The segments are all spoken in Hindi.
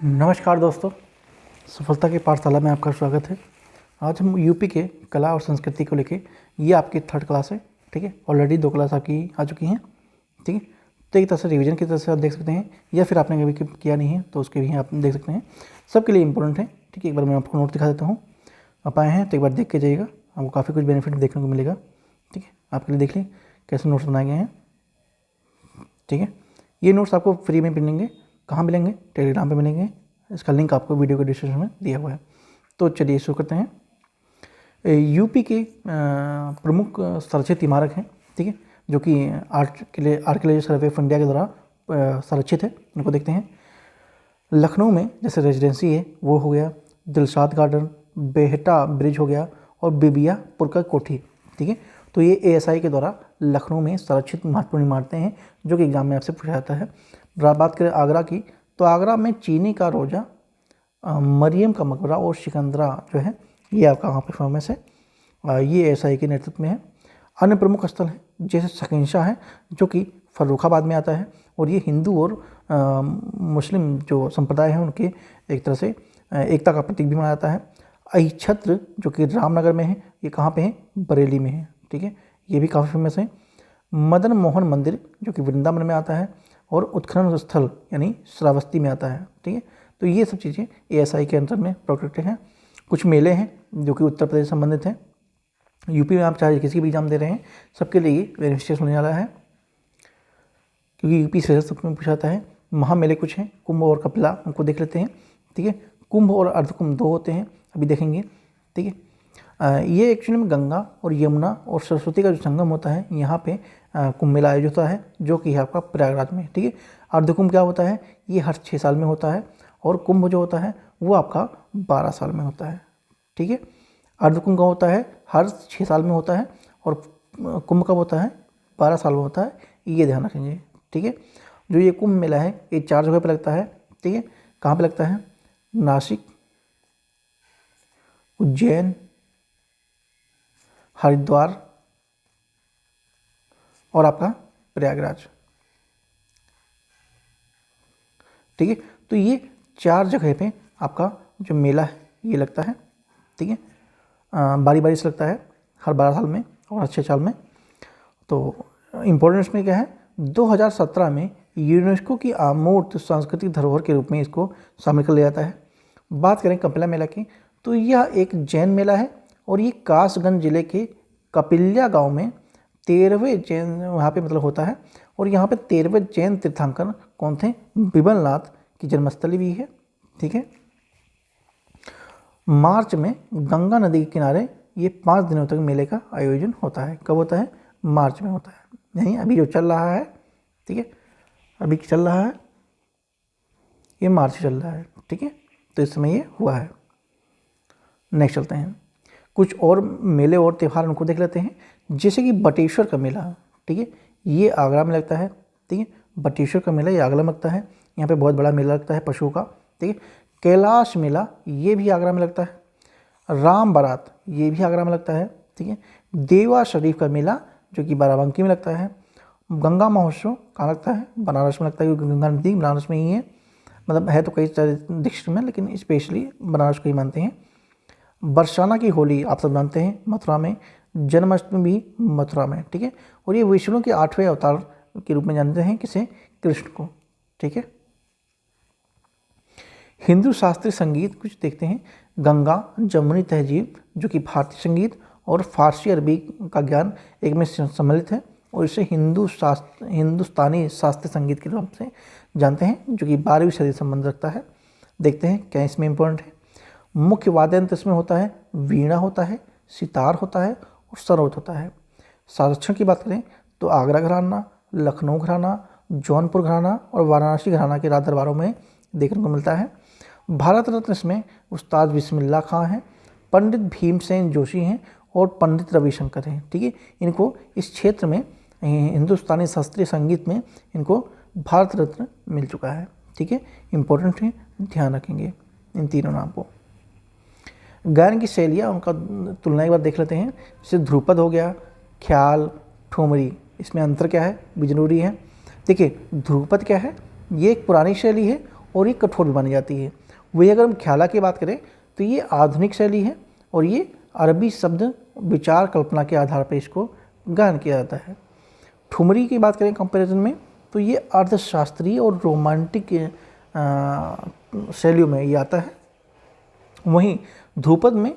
नमस्कार दोस्तों, सफलता की पाठशाला में आपका स्वागत है। आज हम यूपी के कला और संस्कृति को लेके, ये आपकी थर्ड क्लास है, ठीक है। ऑलरेडी 2 क्लास आपकी आ चुकी हैं, ठीक है। तो एक तरह से रिवीजन की तरह से आप देख सकते हैं, या फिर आपने कभी किया नहीं है तो उसके भी आप देख सकते हैं। सबके लिए इंपॉर्टेंट है, ठीक है। एक बार मैं आपको नोट दिखा देता हूँ। आप आए हैं तो एक बार देख के जाइएगा, आपको काफ़ी कुछ बेनिफिट देखने को मिलेगा, ठीक है। आपके लिए देख लें कैसे नोट्स बनाए गए हैं, ठीक है। ये नोट्स आपको फ्री में मिलेंगे। कहाँ मिलेंगे? टेलीग्राम पे मिलेंगे। इसका लिंक आपको वीडियो के डिस्क्रिप्शन में दिया हुआ है। तो चलिए शुरू करते हैं। यूपी के प्रमुख संरक्षित इमारत हैं, ठीक है, जो कि आर्कियोलॉजी सर्वे ऑफ इंडिया के द्वारा संरक्षित है। उनको देखते हैं। लखनऊ में जैसे रेजिडेंसी है वो हो गया, दिलशाद गार्डन, बेहटा ब्रिज हो गया, और बिबियापुर का कोठी, ठीक है। तो ये एएसआई के द्वारा लखनऊ में संरक्षित महत्वपूर्ण इमारतें हैं, जो कि एग्जाम में आपसे पूछा जाता है। बात करें आगरा की, तो आगरा में चीनी का रोजा, मरियम का मकबरा और सिकंदरा जो है, ये आपका वहाँ पर फेमस है। ये एएसआई के नेतृत्व में है। अन्य प्रमुख स्थल हैं जैसे शहंशाह है, जो कि फर्रुखाबाद में आता है, और ये हिंदू और मुस्लिम जो संप्रदाय हैं उनके एक तरह से एकता का प्रतीक भी माना जाता है। अहिछत्र जो कि रामनगर में है, ये कहाँ पे है? बरेली में है, ठीक है। ये भी काफ़ी फेमस है। मदन मोहन मंदिर जो कि वृंदावन में आता है, और उत्खनन स्थल यानी श्रावस्ती में आता है, ठीक है। तो ये सब चीज़ें एएसआई के अंतर में प्रोटेक्टेड हैं। कुछ मेले हैं जो कि उत्तर प्रदेश से संबंधित हैं। यूपी में आप चाहे किसी भी एग्जाम दे रहे हैं, सबके लिए बेनिफिशियस होने वाला है, क्योंकि यूपी से सब में पूछा जाता है। महामेले कुछ हैं, कुंभ और कपिला, उनको देख लेते हैं, ठीक है। कुंभ और अर्धकुंभ 2 होते हैं, अभी देखेंगे, ठीक है। ये एक्चुअली में गंगा और यमुना और सरस्वती का जो संगम होता है, यहाँ पे कुंभ मेला आयोजित होता है, जो कि है आपका प्रयागराज में, ठीक है। अर्धकुंभ क्या होता है? ये हर 6 साल में होता है, और कुंभ जो होता है वो आपका 12 साल में होता है, ठीक है। अर्धकुंभ का होता है हर 6 साल में होता है, और कुंभ कब होता है? 12 साल में होता है, ये ध्यान रखेंगे, ठीक है। जो ये कुंभ मेला है ये 4 जगह पर लगता है, ठीक है। कहाँ पर लगता है? नासिक, उज्जैन, हरिद्वार और आपका प्रयागराज, ठीक है। तो ये 4 जगह पे आपका जो मेला है ये लगता है, ठीक है। बारी बारी से लगता है, हर 12 साल में और 6 साल में। तो इम्पोर्टेंस में क्या है? 2017 में यूनेस्को की अमूर्त सांस्कृतिक धरोहर के रूप में इसको शामिल कर लिया जाता है। बात करें कपिला मेला की, तो यह एक जैन मेला है, और ये कासगंज जिले के कपिल्या गांव में 13वें जैन वहाँ पे मतलब होता है, और यहाँ पे 13वें जैन तीर्थंकर कौन थे? बिमलनाथ की जन्मस्थली भी है, ठीक है। मार्च में गंगा नदी के किनारे ये 5 दिनों तक मेले का आयोजन होता है। कब होता है? मार्च में होता है, नहीं अभी जो चल रहा है, ठीक है, अभी चल रहा है, ये मार्च चल रहा है, ठीक है। तो इस समय ये हुआ है। नेक्स्ट चलते हैं, कुछ और मेले और त्यौहार उनको देख लेते हैं। जैसे कि बटेश्वर का मेला, ठीक है, ये आगरा में लगता है, ठीक है। बटेश्वर का मेला ये आगरा में लगता है, यहाँ पे बहुत बड़ा मेला लगता है पशुओं का, ठीक है। कैलाश मेला ये भी आगरा में लगता है। राम बारात ये भी आगरा में लगता है, ठीक है। देवा शरीफ का मेला जो कि बाराबंकी में लगता है। गंगा महोत्सव कहाँ लगता है? बनारस में लगता है, क्योंकि गंगा नदी बनारस में ही है, मतलब है तो कई सारे डिस्ट्रिक्ट में, लेकिन स्पेशली बनारस को ही मानते हैं। बरसाना की होली आप सब जानते हैं, मथुरा में। जन्माष्टमी भी मथुरा में, ठीक है। और ये विष्णु के 8वें अवतार के रूप में जानते हैं, किसे? कृष्ण को, ठीक है। हिंदू शास्त्रीय संगीत कुछ देखते हैं। गंगा जमुनी तहजीब जो कि भारतीय संगीत और फारसी अरबी का ज्ञान एक में सम्मिलित है, और इसे हिंदुस्तानी शास्त्रीय संगीत के रूप से जानते हैं, जो कि 12वीं सदी से संबंध रखता है। देखते हैं क्या इसमें इम्पोर्टेंट है। मुख्य वाद्य यंत्र इसमें होता है, वीणा होता है, सितार होता है, और सरोद होता है। संरक्षण की बात करें तो आगरा घराना, लखनऊ घराना, जौनपुर घराना और वाराणसी घराना के राज दरबारों में देखने को मिलता है। भारत रत्न इसमें उस्ताद बिस्मिल्लाह खां हैं, पंडित भीमसेन जोशी हैं, और पंडित रविशंकर हैं, ठीक है। इनको इस क्षेत्र में हिंदुस्तानी शास्त्रीय संगीत में इनको भारत रत्न मिल चुका है, ठीक है। इम्पोर्टेंट है, ध्यान रखेंगे इन तीनों नाम को। गायन की शैलियाँ उनका तुलना एक बार देख लेते हैं। जैसे ध्रुपद हो गया, ख्याल, ठुमरी, इसमें अंतर क्या है भी जरूरी है। देखिए ध्रुपद क्या है, ये एक पुरानी शैली है और ये कठोर भी मानी जाती है। वही अगर हम ख्याला की बात करें तो ये आधुनिक शैली है और ये अरबी शब्द विचार कल्पना के आधार पर इसको गायन किया जाता है। ठुमरी की बात करें कंपैरिजन में तो ये अर्थशास्त्रीय और रोमांटिक शैलियों में ये आता है। वहीं ध्रुपद में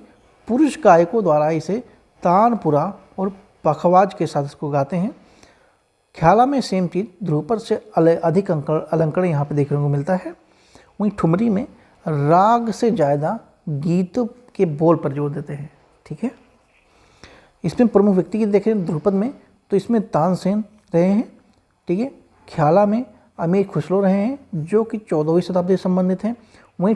पुरुष गायकों द्वारा इसे तानपुरा और पखवाज के साथ इसको गाते हैं। ख्याला में सेम चीज़, ध्रुपद से अधिक अलंकरण यहाँ पे देखने को मिलता है। वहीं ठुमरी में राग से ज़्यादा गीत के बोल पर जोर देते हैं। ठीक है, इसमें प्रमुख व्यक्ति की देखें ध्रुपद में तो इसमें तानसेन रहे हैं। ठीक है, ख्याला में अमीर खुसरो रहे हैं जो कि 14वीं शताब्दी से संबंधित हैं। वहीं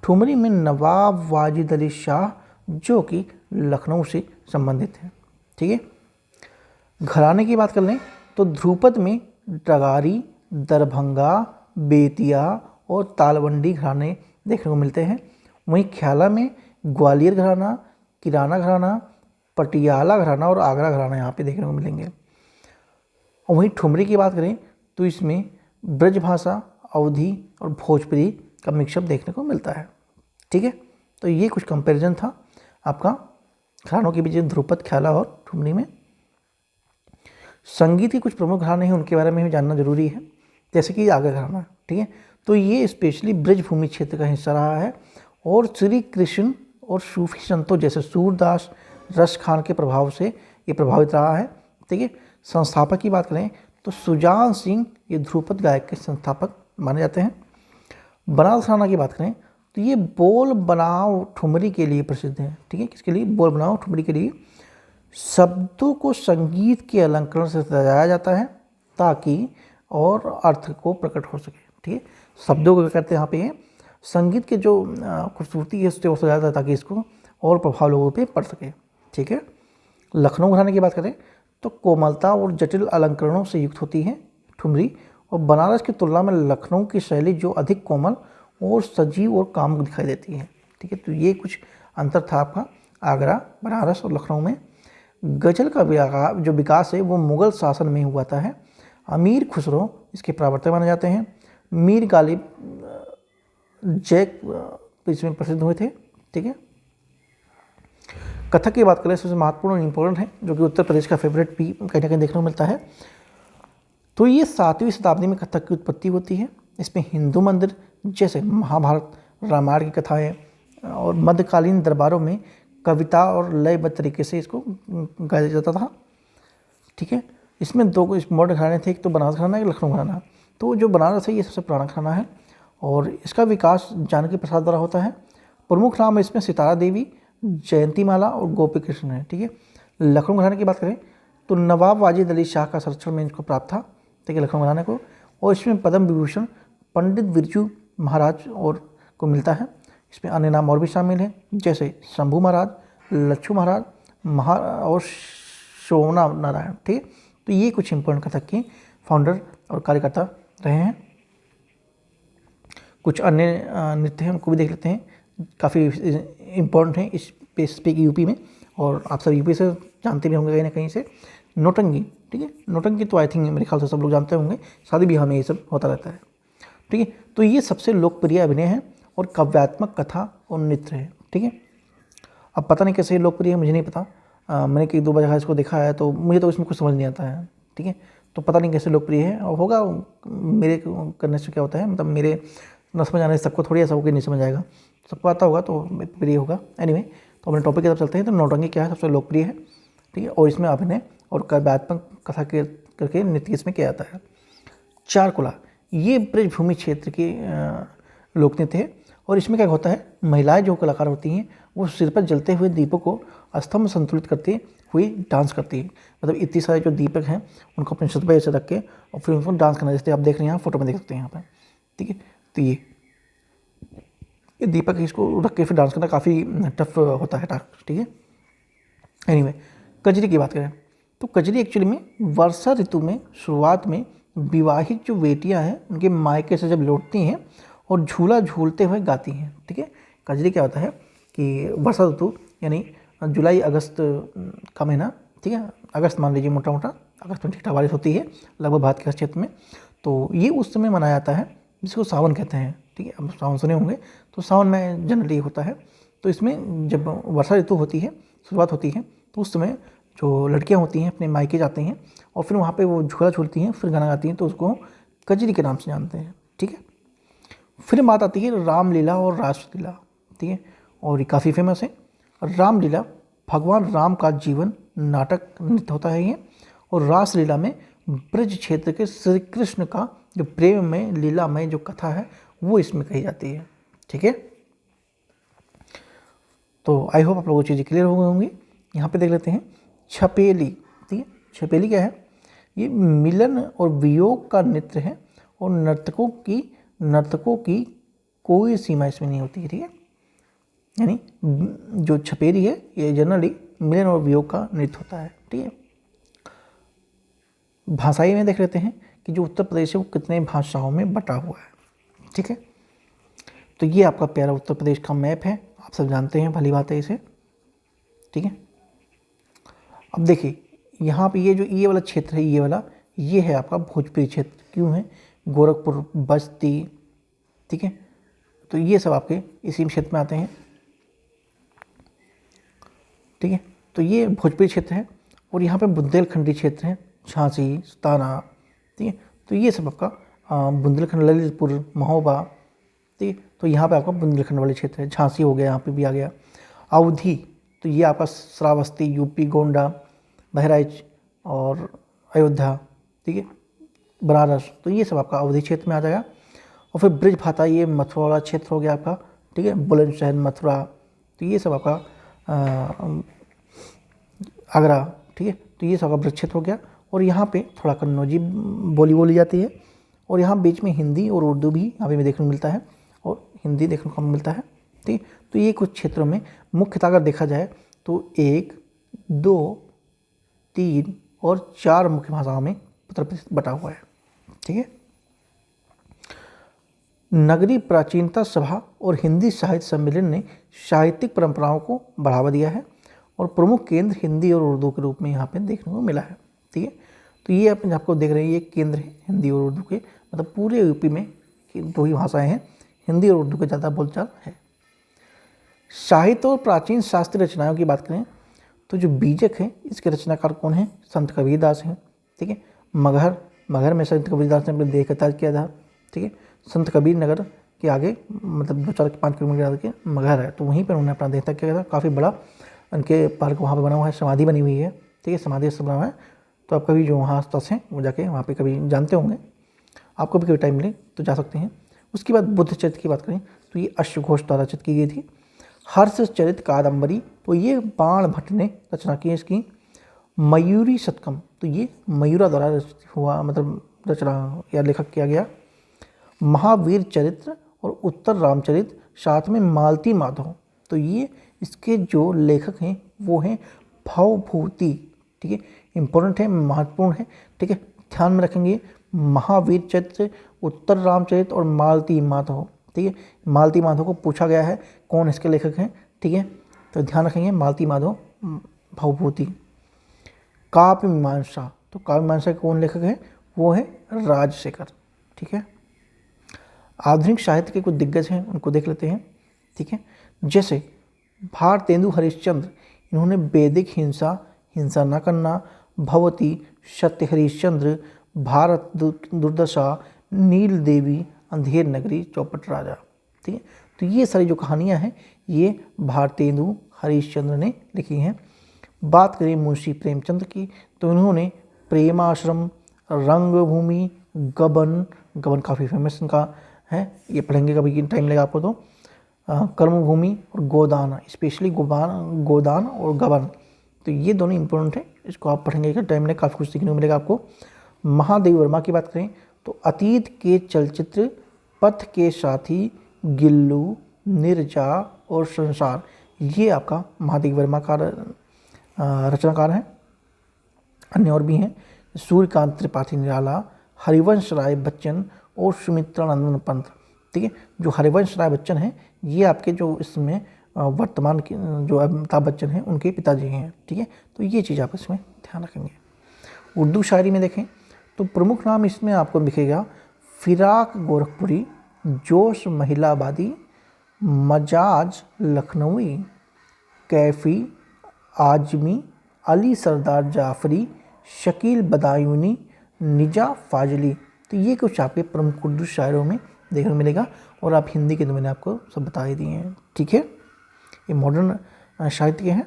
ठुमरी में नवाब वाजिद अली शाह जो कि लखनऊ से संबंधित हैं। ठीक है, घराने की बात कर लें तो ध्रुपद में डगारी, दरभंगा, बेतिया और तालवंडी घराने देखने को मिलते हैं। वहीं ख्याला में ग्वालियर घराना, किराना घराना, पटियाला घराना और आगरा घराना यहाँ पे देखने को मिलेंगे। और वहीं ठुमरी की बात करें तो इसमें ब्रज भाषा, अवधी और भोजपुरी का मिक्सअप देखने को मिलता है। ठीक है, तो ये कुछ कंपैरिजन था आपका घरानों के बीच ध्रुपद, ख्याला और ठुमरी में। संगीत के कुछ प्रमुख घराने हैं, उनके बारे में भी जानना जरूरी है, जैसे कि आगरा घराना। ठीक है, तो ये स्पेशली ब्रजभूमि क्षेत्र का हिस्सा रहा है और श्री कृष्ण और सूफी संतों जैसे सूरदास, रस खान के प्रभाव से ये प्रभावित रहा है। ठीक है, संस्थापक की बात करें तो सुजान सिंह ये ध्रुपद गायक के संस्थापक माने जाते हैं। बनारस घराना की बात करें तो ये बोल बनाओ ठुमरी के लिए प्रसिद्ध है। ठीक है, किसके लिए? बोल बनाओ ठुमरी के लिए। शब्दों को संगीत के अलंकरण से सजाया जाता है ताकि और अर्थ को प्रकट हो सके। ठीक है, शब्दों को क्या कहते हैं यहाँ पे, संगीत के जो खूबसूरती है उससे सजाया जाता है ताकि इसको और प्रभाव लोगों पे पड़ सके। ठीक है, लखनऊ घराने की बात करें तो कोमलता और जटिल अलंकरणों से युक्त होती है ठुमरी, और बनारस की तुलना में लखनऊ की शैली जो अधिक कोमल और सजीव और कामुक दिखाई देती है। ठीक है, तो ये कुछ अंतर था आपका आगरा, बनारस और लखनऊ में। गज़ल का जो विकास है वो मुग़ल शासन में हुआ था है। अमीर खुसरो इसके प्रवर्तक माने जाते हैं। मीर गालिब जैक इसमें प्रसिद्ध हुए थे। ठीक है, कथक की बात करें सबसे महत्वपूर्ण और इम्पोर्टेंट है, जो कि उत्तर प्रदेश का फेवरेट भी कहीं ना कहीं देखने को मिलता है। तो ये 7वीं शताब्दी में कथक की उत्पत्ति होती है। इसमें हिंदू मंदिर जैसे महाभारत, रामायण की कथाएं और मध्यकालीन दरबारों में कविता और लयबद्ध तरीके से इसको गाया जाता था। ठीक है, इसमें दो इस मॉडर्न घराने थे, एक तो बनारस घराना, एक लखनऊ घराना। तो जो बनारस है ये सबसे पुराना घराना है और इसका विकास जानकी प्रसाद द्वारा होता है। प्रमुख नाम इसमें सितारा देवी, जयंती माला और गोपी कृष्ण है। ठीक है, लखनऊ घराने की बात करें तो नवाब वाजिद अली शाह का संरक्षण में इनको प्राप्त था। ठीक है, लखनऊ घराने को, और इसमें पद्म विभूषण पंडित बिरजू महाराज और को मिलता है। इसमें अन्य नाम और भी शामिल हैं जैसे शंभू महाराज, लच्छू महाराज और शोभना नारायण। ठीक है, तो ये कुछ इंपॉर्टेंट कथक के फाउंडर और कार्यकर्ता रहे हैं। कुछ अन्य नृत्य हैं उनको भी देख लेते हैं, काफ़ी इम्पोर्टेंट हैं इस स्पेसिफिक यूपी में, और आप सब यूपी से जानते भी होंगे कहीं ना कहीं से। नौटंकी, ठीक है, नौटंकी तो आई थिंक मेरे ख्याल से सब लोग जानते होंगे, शादी ब्याह में ये सब होता रहता है। ठीक है, तो ये सबसे लोकप्रिय अभिनय है और काव्यात्मक कथा और नृत्य है। ठीक है, अब पता नहीं कैसे लोकप्रिय है, मुझे नहीं पता। मैंने कई दो जगह इसको देखा है तो मुझे तो इसमें कुछ समझ नहीं आता है। ठीक है, तो पता नहीं कैसे लोकप्रिय है, और होगा मेरे करने से क्या होता है, मतलब मेरे न समझ आने से सबको थोड़ी ऐसा होगा कि नहीं समझ आएगा, सबको आता होगा तो प्रिय होगा। एनीवे, तो अपने टॉपिक की तरफ चलते हैं। तो नौटंकी क्या है, सबसे लोकप्रिय है। ठीक है, और इसमें अभिनय और काव्यात्मक कथा के करके नृत्य इसमें किया जाता है। चारकुला, ये ब्रजभूमि क्षेत्र के लोक नृत्य है, और इसमें क्या होता है, महिलाएं जो कलाकार होती हैं वो सिर पर जलते हुए दीपक को स्तंभ संतुलित करते हुए डांस करती है। मतलब इतने सारे जो दीपक हैं उनको अपने सर पर ऐसे रख के और फिर उनको डांस करना, जैसे आप देख रहे हैं यहाँ फोटो में देख सकते हैं यहाँ पर। ठीक है, तो ये दीपक इसको रख के फिर डांस करना काफ़ी टफ होता है टास्क। ठीक है, एनीवे, कजरी की बात करें तो कजरी एक्चुअली में वर्षा ऋतु में शुरुआत में विवाहित जो बेटियां हैं उनके मायके से जब लौटती हैं और झूला झूलते हुए गाती हैं। ठीक है, कजरी क्या होता है कि वर्षा ऋतु यानी जुलाई अगस्त का महीना, ठीक है, अगस्त मान लीजिए मोटा मोटा, अगस्त में ठीक ठाक बारिश होती है लगभग भारत के हर क्षेत्र में, तो ये उस समय मनाया जाता है जिसको सावन कहते हैं, ठीक है। अब सावन सुने होंगे, तो सावन में जनरली होता है। तो इसमें जब वर्षा ऋतु होती है, शुरुआत होती है, तो उस समय जो लड़कियां होती हैं अपने मायके जाती हैं और फिर वहाँ पे वो झूला झूलती हैं, फिर गाना गाती हैं, तो उसको कजरी के नाम से जानते हैं, ठीक है। फिर बात आती है रामलीला और रासलीला, ठीक है, और ये काफ़ी फेमस है। रामलीला भगवान राम का जीवन नाटक नृत्य होता है ये, और रासलीला में ब्रज क्षेत्र के श्री कृष्ण का जो प्रेम में लीला में जो कथा है वो इसमें कही जाती है, ठीक है। तो आई होप आप लोगों को चीज़ें क्लियर हो गई होंगी। यहाँ पे देख लेते हैं छपेली, ठीक है। छपेली क्या है? ये मिलन और वियोग का नृत्य है और नर्तकों की कोई सीमा इसमें नहीं होती है, ठीक है। यानी जो छपेली है ये जनरली मिलन और वियोग का नृत्य होता है, ठीक है। भाषाई में देख लेते हैं कि जो उत्तर प्रदेश है वो कितने भाषाओं में बटा हुआ है, ठीक है। तो ये आपका प्यारा उत्तर प्रदेश का मैप है, आप सब जानते हैं, भली बात है इसे, ठीक है। अब देखिए यहाँ पे ये वाला क्षेत्र है, ये है आपका भोजपुरी क्षेत्र। क्यों है? गोरखपुर, बस्ती, ठीक है। तो ये सब आपके इसी क्षेत्र में आते हैं, ठीक है। तो ये भोजपुरी क्षेत्र है और यहाँ पे बुंदेलखंडी क्षेत्र है, झांसी, सताना, ठीक है। तो ये सब आपका बुंदेलखंड, ललितपुर, महोबा, ठीक है। तो यहाँ पे आपका बुंदेलखंड वाले क्षेत्र है। झांसी हो गया, यहाँ पे भी आ गया। अवधी, तो ये आपका श्रावस्ती, यूपी, गोंडा, बहराइच और अयोध्या, ठीक है, बनारस, तो ये सब आपका अवधी क्षेत्र में आ जाएगा। और फिर ब्रिज भाता, ये मथुरा वाला क्षेत्र हो गया आपका, ठीक है, बुलंदशहर, मथुरा, तो ये सब आपका आगरा, ठीक है। तो ये सब आपका ब्रिज क्षेत्र हो गया। और यहाँ पे थोड़ा कन्नौजी बोली जाती है और यहाँ बीच में हिंदी और उर्दू भी यहाँ पे देखने को मिलता है और हिंदी देखने को मिलता है, ठीक है। तो ये कुछ क्षेत्रों में मुख्यतः अगर देखा जाए तो 1, 2, 3 और 4 मुख्य भाषाओं में उत्तर प्रदेश बटा हुआ है, ठीक है। नगरीय प्राचीनता सभा और हिंदी साहित्य सम्मेलन ने साहित्यिक परंपराओं को बढ़ावा दिया है और प्रमुख केंद्र हिंदी और उर्दू के रूप में यहाँ पे देखने को मिला है, ठीक है। तो ये अपन आपको देख रहे हैं, ये केंद्र है हिंदी और उर्दू के, मतलब पूरे यूपी में 2 ही भाषाएं हैं, हिंदी और उर्दू के ज़्यादा बोलचाल है। साहित्य और प्राचीन शास्त्रीय रचनाओं की बात करें तो जो बीजक है इसके रचनाकार कौन है? संत कबीरदास हैं, ठीक है। मगहर में संत कबीरदास ने अपने देह का त्याग किया था, ठीक है। संत कबीर नगर के आगे मतलब 2-4-5 किलोमीटर आगे मगहर है, तो वहीं पर उन्होंने अपना देह त्याग किया था। काफ़ी बड़ा उनके पार्क वहाँ पे बना हुआ है, समाधि बनी हुई है, ठीक है, समाधि से बना हुआ है। तो आप कभी जो वहाँ आसपास हैं वो जाके वहाँ पे कभी जानते होंगे, आपको भी कभी टाइम मिले तो जा सकते हैं। उसके बाद बुद्ध चरित्र की बात करें तो ये अश्वघोष द्वारा रचित की गई थी। हर्षचरित कादंबरी, तो ये बाण भट्ट ने रचना की है इसकी। मयूरी शतकम, तो ये मयूरा द्वारा रचित हुआ, मतलब रचना या लेखक किया गया। महावीर चरित्र और उत्तर रामचरित, साथ में मालती माधव, तो ये इसके जो लेखक हैं वो हैं भवभूति, ठीक है, इंपॉर्टेंट है, महत्वपूर्ण है, ठीक है, ध्यान में रखेंगे। महावीर चरित्र, उत्तर रामचरित और मालती माधव, ठीक है। मालती माधव को पूछा गया है कौन इसके लेखक हैं, ठीक है, तो ध्यान रखेंगे मालती माधव, भवभूति। काव्य मीमांसा, तो काव्य मीमांसा के कौन लेखक हैं? वो है राजशेखर, ठीक है। आधुनिक साहित्य के कुछ दिग्गज हैं, उनको देख लेते हैं, ठीक है। जैसे भारतेंदु हरिश्चंद्र, इन्होंने वैदिक हिंसा न करना, भवती, सत्य हरिश्चंद्र, भारत दुर्दशा, नील देवी, अंधेर नगरी, चौपट राजा, ठीक है। तो ये सारी जो कहानियाँ हैं ये भारतेंदु हरिश्चंद्र ने लिखी हैं। बात करें मुंशी प्रेमचंद की तो इन्होंने प्रेमाश्रम, रंगभूमि, गबन काफ़ी फेमस इनका है, ये पढ़ेंगे कभी टाइम लगा आपको तो। कर्मभूमि और गोदान, स्पेशली गोदान और गबन, तो ये दोनों इंपॉर्टेंट है, इसको आप पढ़ेंगे कि टाइम में काफ़ी कुछ सीखने को मिलेगा आपको। महादेव वर्मा की बात करें तो अतीत के चलचित्र, पथ के साथी, गिल्लू, निर्जा और संसार, ये आपका महादेव वर्मा का रचनाकार हैं। अन्य और भी हैं, सूर्यकांत त्रिपाठी निराला, हरिवंश राय बच्चन और सुमित्रा नंदन पंत, ठीक है। जो हरिवंश राय बच्चन हैं ये आपके जो इसमें वर्तमान के जो अमिताभ बच्चन हैं उनके पिताजी हैं, ठीक है। तो ये चीज़ आप इसमें ध्यान रखेंगे। उर्दू शायरी में देखें तो प्रमुख नाम इसमें आपको दिखेगा फिराक गोरखपुरी, जोश महिलाबादी, मजाज लखनवी, कैफ़ी आजमी, अली सरदार जाफरी, शकील बदायूनी, निजा फाजली। तो ये कुछ आपके प्रमुख उर्दू शायरों में देखने को मिलेगा। और आप हिंदी के तो मैंने आपको सब बता ही दिए हैं, ठीक है। ये मॉडर्न साहित्य के हैं।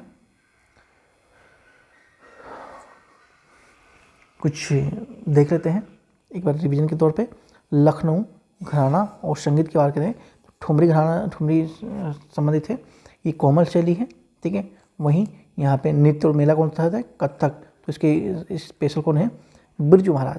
कुछ देख लेते हैं एक बार रिवीजन के तौर पे। लखनऊ घराना और संगीत की बात करें तो ठुमरी घराना, ठुमरी संबंधित है, ये कोमल शैली है, ठीक है। वहीं यहाँ पे नृत्य और मेला कौन सा है? कथक। तो इसके स्पेशल कौन है? बिरजू महाराज,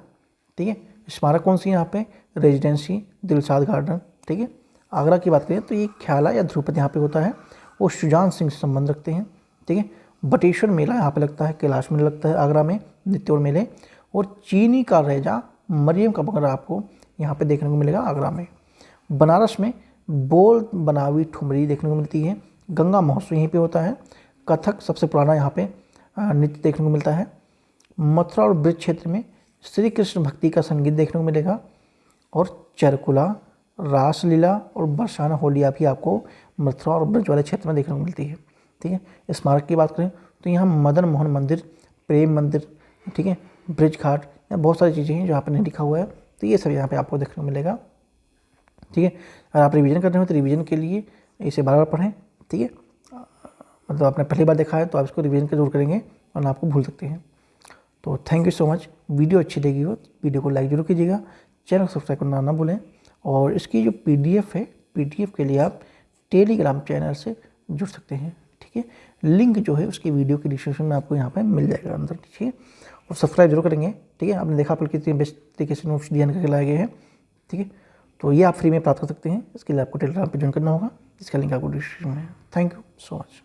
ठीक है। स्मारक कौन सी है यहाँ पे? रेजिडेंसी दिलशाद गार्डन, ठीक है। आगरा की बात करें तो ये ख्याला या ध्रुपद यहाँ पे होता है, वो सुजान सिंह से संबंध रखते हैं, ठीक है। बटेश्वर मेला यहाँ पे लगता है, कैलाश मेला लगता है आगरा में, नृत्य और मेले। और चीनी का रेजा मरियम का मकबरा आपको यहाँ पे देखने को मिलेगा आगरा में। बनारस में बोल बनावी ठुमरी देखने को मिलती है। गंगा महोत्सव यहीं पे होता है। कथक सबसे पुराना यहाँ पे नृत्य देखने को मिलता है। मथुरा और ब्रज क्षेत्र में श्री कृष्ण भक्ति का संगीत देखने को मिलेगा। और चरकुला, रासलीला और बरसाना होलिया भी आपको मथुरा और ब्रज वाले क्षेत्र में देखने को मिलती है, ठीक है। स्मारक की बात करें तो यहाँ मदन मोहन मंदिर, प्रेम मंदिर, ठीक है, ब्रिज घाट, या बहुत सारी चीज़ें हैं जो यहाँ पर नहीं लिखा हुआ है, तो ये सब यहाँ पे आपको देखने को मिलेगा, ठीक है। अगर आप रिवीजन कर रहे हो तो रिवीजन के लिए इसे बार बार पढ़ें, ठीक है। मतलब आपने पहली बार देखा है तो आप इसको रिवीजन जरूर करेंगे और आपको भूल सकते हैं। तो thank you so much. Video अच्छी लगी हो तो वीडियो को लाइक जरूर कीजिएगा, चैनल को सब्सक्राइब करना ना भूलें। और इसकी जो PDF है, PDF के लिए आप टेलीग्राम चैनल से जुड़ सकते हैं, ठीक है। लिंक जो है उसकी वीडियो के डिस्क्रिप्शन में आपको यहाँ पे मिल जाएगा अंदर, ठीक है। और सब्सक्राइब जरूर करेंगे, ठीक है। आपने देखा पर कितनी बेस्ट तरीके से नोट्स डिजाइन करके लाए गए हैं, ठीक है। तो ये आप फ्री में प्राप्त कर सकते हैं। इसके लिए आपको टेलीग्राम पर ज्वाइन करना होगा, इसका लिंक आपको डिस्क्रिप्शन में है। Thank you so much.